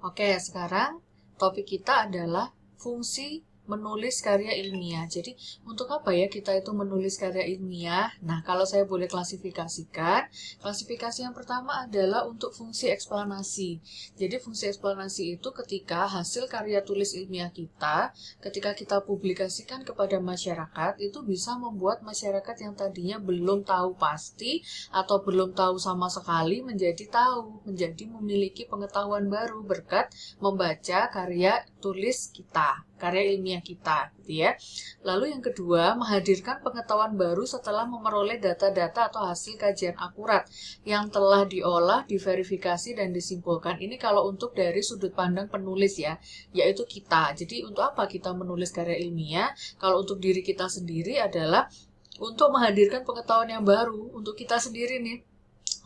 Oke, sekarang topik kita adalah fungsi menulis karya ilmiah. Jadi, untuk apa ya kita itu menulis karya ilmiah? Nah, kalau saya boleh klasifikasikan, klasifikasi yang pertama adalah untuk fungsi eksplanasi. Jadi, fungsi eksplanasi itu ketika hasil karya tulis ilmiah kita, ketika kita publikasikan kepada masyarakat, itu bisa membuat masyarakat yang tadinya belum tahu pasti atau belum tahu sama sekali menjadi tahu, menjadi memiliki pengetahuan baru berkat membaca karya tulis kita, karya ilmiah kita, gitu ya. Lalu yang kedua, menghadirkan pengetahuan baru setelah memperoleh data-data atau hasil kajian akurat yang telah diolah, diverifikasi, dan disimpulkan. Ini kalau untuk dari sudut pandang penulis ya, yaitu kita. Jadi untuk apa kita menulis karya ilmiah? Kalau untuk diri kita sendiri adalah untuk menghadirkan pengetahuan yang baru untuk kita sendiri nih.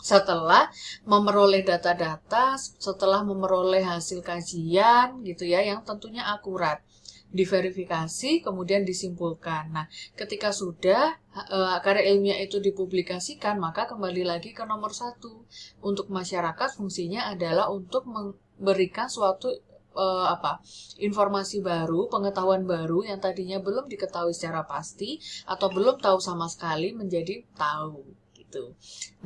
Setelah memperoleh data-data, setelah memperoleh hasil kajian gitu ya, yang tentunya akurat, diverifikasi, kemudian disimpulkan. Nah, ketika sudah karya ilmiah itu dipublikasikan, maka kembali lagi ke nomor 1. Untuk masyarakat fungsinya adalah untuk memberikan suatu informasi baru, pengetahuan baru yang tadinya belum diketahui secara pasti atau belum tahu sama sekali menjadi tahu.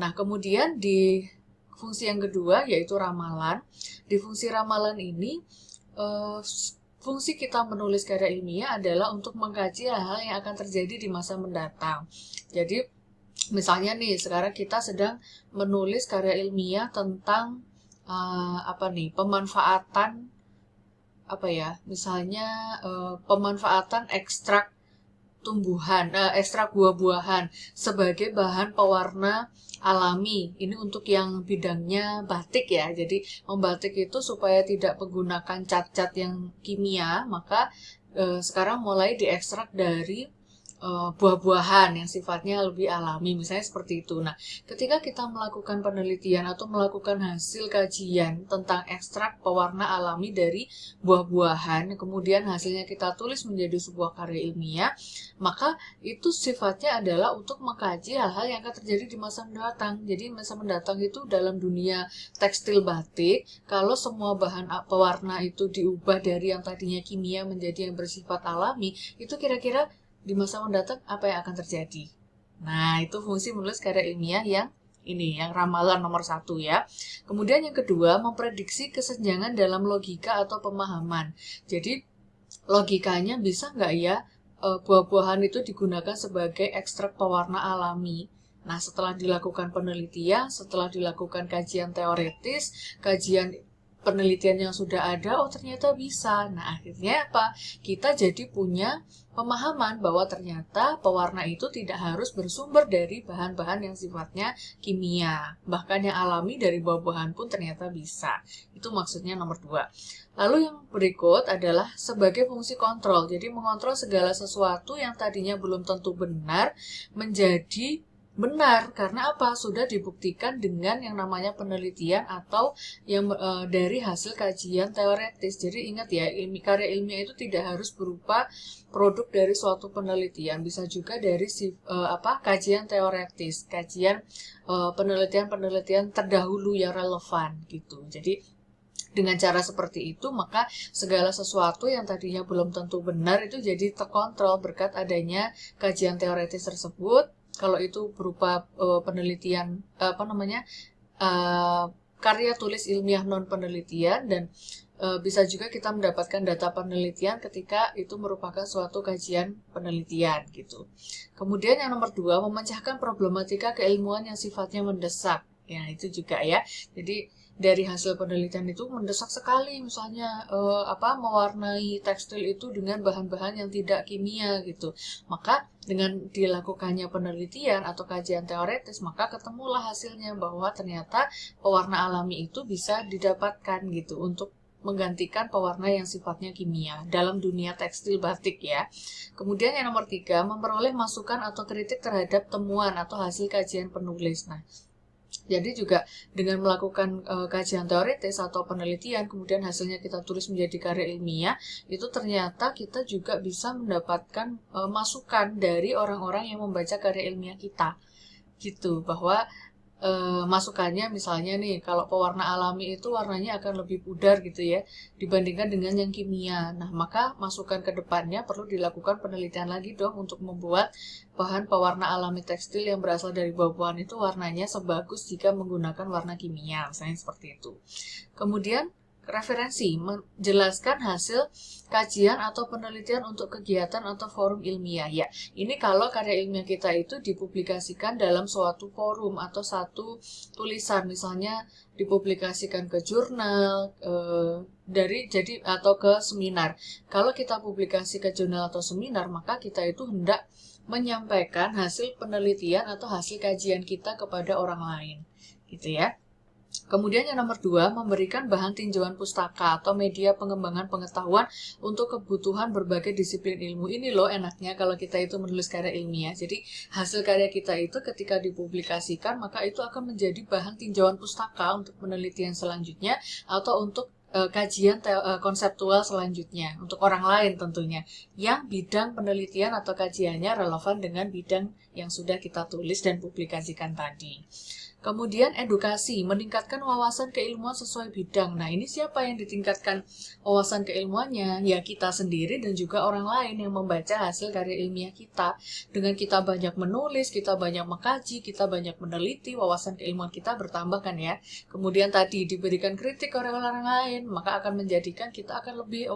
Nah, kemudian di fungsi yang kedua yaitu ramalan. Di fungsi ramalan ini, fungsi kita menulis karya ilmiah adalah untuk mengkaji hal-hal yang akan terjadi di masa mendatang. Jadi, misalnya nih, sekarang kita sedang menulis karya ilmiah tentang pemanfaatan misalnya pemanfaatan ekstrak ekstrak buah-buahan sebagai bahan pewarna alami. Ini untuk yang bidangnya batik ya. Jadi membatik itu supaya tidak menggunakan cat-cat yang kimia, maka sekarang mulai diekstrak dari buah-buahan yang sifatnya lebih alami, misalnya seperti itu. Nah, ketika kita melakukan penelitian atau melakukan hasil kajian tentang ekstrak pewarna alami dari buah-buahan, kemudian hasilnya kita tulis menjadi sebuah karya ilmiah, maka itu sifatnya adalah untuk mengkaji hal-hal yang akan terjadi di masa mendatang. Jadi masa mendatang itu dalam dunia tekstil batik, kalau semua bahan pewarna itu diubah dari yang tadinya kimia menjadi yang bersifat alami, itu kira-kira di masa mendatang apa yang akan terjadi. Nah, itu fungsi menulis karya ilmiah yang ini, yang ramalan nomor 1 ya. Kemudian yang kedua, memprediksi kesenjangan dalam logika atau pemahaman. Jadi, logikanya bisa nggak ya buah-buahan itu digunakan sebagai ekstrak pewarna alami. Nah, setelah dilakukan penelitian, setelah dilakukan kajian teoretis, kajian penelitian yang sudah ada, oh ternyata bisa. Nah, akhirnya apa? Kita jadi punya pemahaman bahwa ternyata pewarna itu tidak harus bersumber dari bahan-bahan yang sifatnya kimia. Bahkan yang alami dari buah-buahan pun ternyata bisa. Itu maksudnya nomor 2. Lalu yang berikut adalah sebagai fungsi kontrol. Jadi mengontrol segala sesuatu yang tadinya belum tentu benar menjadi benar. Karena apa? Sudah dibuktikan dengan yang namanya penelitian atau yang dari hasil kajian teoretis. Jadi ingat ya, karya ilmiah itu tidak harus berupa produk dari suatu penelitian. Bisa juga dari kajian teoretis, kajian penelitian-penelitian terdahulu yang relevan gitu. Jadi dengan cara seperti itu, maka segala sesuatu yang tadinya belum tentu benar itu jadi terkontrol berkat adanya kajian teoretis tersebut. Kalau itu berupa penelitian karya tulis ilmiah non penelitian, dan bisa juga kita mendapatkan data penelitian ketika itu merupakan suatu kajian penelitian gitu. Kemudian yang nomor 2, memecahkan problematika keilmuan yang sifatnya mendesak. Ya, itu juga ya. Jadi dari hasil penelitian itu mendesak sekali, misalnya mewarnai tekstil itu dengan bahan-bahan yang tidak kimia gitu. Maka dengan dilakukannya penelitian atau kajian teoretis, maka ketemulah hasilnya bahwa ternyata pewarna alami itu bisa didapatkan gitu untuk menggantikan pewarna yang sifatnya kimia dalam dunia tekstil batik ya. Kemudian yang nomor 3, memperoleh masukan atau kritik terhadap temuan atau hasil kajian penulis. Nah, jadi juga dengan melakukan kajian teoretis atau penelitian, kemudian hasilnya kita tulis menjadi karya ilmiah, itu ternyata kita juga bisa mendapatkan masukan dari orang-orang yang membaca karya ilmiah kita. Gitu, bahwa masukannya misalnya nih, kalau pewarna alami itu warnanya akan lebih pudar gitu ya, dibandingkan dengan yang kimia. Nah, maka masukan ke depannya perlu dilakukan penelitian lagi dong untuk membuat bahan pewarna alami tekstil yang berasal dari buah-buahan itu warnanya sebagus jika menggunakan warna kimia, misalnya seperti itu. Kemudian referensi menjelaskan hasil kajian atau penelitian untuk kegiatan atau forum ilmiah. Ya, ini kalau karya ilmiah kita itu dipublikasikan dalam suatu forum atau satu tulisan, misalnya dipublikasikan ke jurnal, atau ke seminar. Kalau kita publikasi ke jurnal atau seminar, maka kita itu hendak menyampaikan hasil penelitian atau hasil kajian kita kepada orang lain, gitu ya. Kemudian yang nomor 2, memberikan bahan tinjauan pustaka atau media pengembangan pengetahuan untuk kebutuhan berbagai disiplin ilmu. Ini loh enaknya kalau kita itu menulis karya ilmiah. Jadi hasil karya kita itu ketika dipublikasikan, maka itu akan menjadi bahan tinjauan pustaka untuk penelitian selanjutnya atau untuk kajian konseptual selanjutnya untuk orang lain tentunya yang bidang penelitian atau kajiannya relevan dengan bidang yang sudah kita tulis dan publikasikan tadi. Kemudian edukasi, meningkatkan wawasan keilmuan sesuai bidang. Nah, ini siapa yang ditingkatkan wawasan keilmuannya? Ya, kita sendiri dan juga orang lain yang membaca hasil karya ilmiah kita. Dengan kita banyak menulis, kita banyak mengkaji, kita banyak meneliti, wawasan keilmuan kita bertambah kan ya. Kemudian tadi diberikan kritik oleh orang lain, maka akan menjadikan kita akan lebih,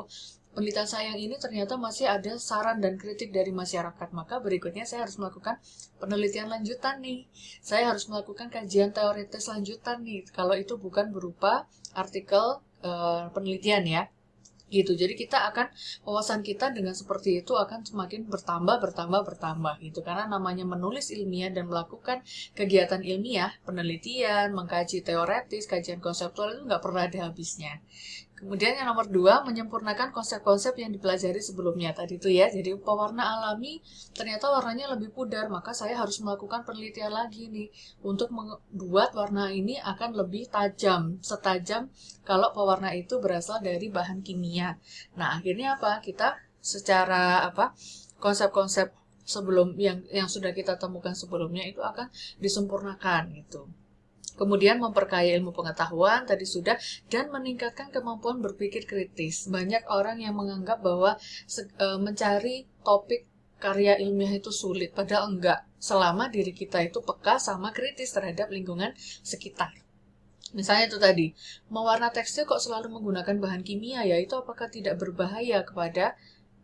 penelitian saya yang ini ternyata masih ada saran dan kritik dari masyarakat. Maka berikutnya saya harus melakukan penelitian lanjutan nih. Saya harus melakukan kajian teoritis lanjutan nih. Kalau itu bukan berupa artikel penelitian ya. Gitu. Jadi kita akan, wawasan kita dengan seperti itu akan semakin bertambah gitu. Karena namanya menulis ilmiah dan melakukan kegiatan ilmiah, penelitian, mengkaji teoretis, kajian konseptual itu nggak pernah ada habisnya. Kemudian yang nomor 2, menyempurnakan konsep-konsep yang dipelajari sebelumnya tadi itu ya. Jadi pewarna alami ternyata warnanya lebih pudar, maka saya harus melakukan penelitian lagi nih untuk membuat warna ini akan lebih tajam, setajam kalau pewarna itu berasal dari bahan kimia. Nah, akhirnya apa? Kita secara konsep-konsep sebelum yang sudah kita temukan sebelumnya itu akan disempurnakan gitu. Kemudian memperkaya ilmu pengetahuan tadi sudah, dan meningkatkan kemampuan berpikir kritis. Banyak orang yang menganggap bahwa mencari topik karya ilmiah itu sulit, padahal enggak. Selama diri kita itu peka sama kritis terhadap lingkungan sekitar. Misalnya itu tadi, mewarna tekstil kok selalu menggunakan bahan kimia ya, itu apakah tidak berbahaya kepada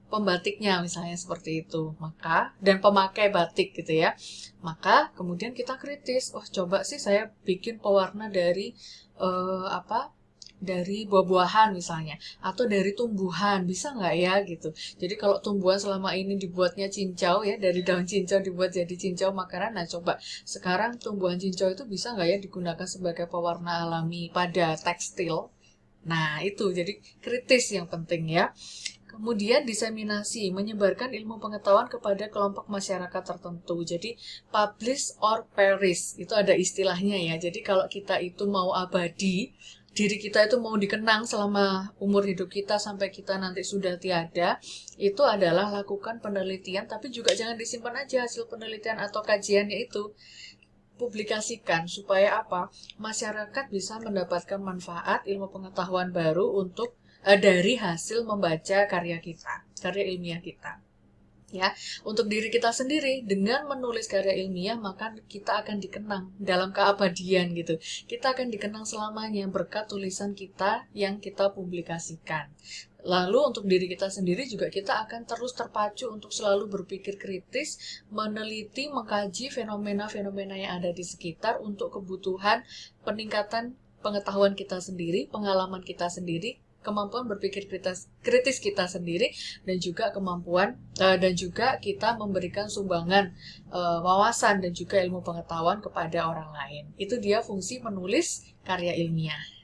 pembatiknya misalnya seperti itu, maka dan pemakai batik gitu ya, maka kemudian kita kritis, coba sih saya bikin pewarna dari dari buah-buahan misalnya, atau dari tumbuhan, bisa nggak ya gitu. Jadi kalau tumbuhan selama ini dibuatnya cincau ya, dari daun cincau dibuat jadi cincau makanan, nah coba sekarang tumbuhan cincau itu bisa nggak ya digunakan sebagai pewarna alami pada tekstil. Nah itu jadi kritis yang penting ya. Kemudian diseminasi, menyebarkan ilmu pengetahuan kepada kelompok masyarakat tertentu. Jadi publish or perish, itu ada istilahnya ya. Jadi kalau kita itu mau abadi, diri kita itu mau dikenang selama umur hidup kita sampai kita nanti sudah tiada, itu adalah lakukan penelitian, tapi juga jangan disimpan aja hasil penelitian atau kajiannya itu. Publikasikan supaya apa? Masyarakat bisa mendapatkan manfaat ilmu pengetahuan baru untuk dari hasil membaca karya kita, karya ilmiah kita. Ya, untuk diri kita sendiri dengan menulis karya ilmiah maka kita akan dikenang dalam keabadian gitu. Kita akan dikenang selamanya berkat tulisan kita yang kita publikasikan. Lalu untuk diri kita sendiri juga kita akan terus terpacu untuk selalu berpikir kritis, meneliti, mengkaji fenomena-fenomena yang ada di sekitar untuk kebutuhan peningkatan pengetahuan kita sendiri, pengalaman kita sendiri, kemampuan berpikir kritis kita sendiri, dan juga kemampuan dan juga kita memberikan sumbangan wawasan dan juga ilmu pengetahuan kepada orang lain. Itu dia fungsi menulis karya ilmiah.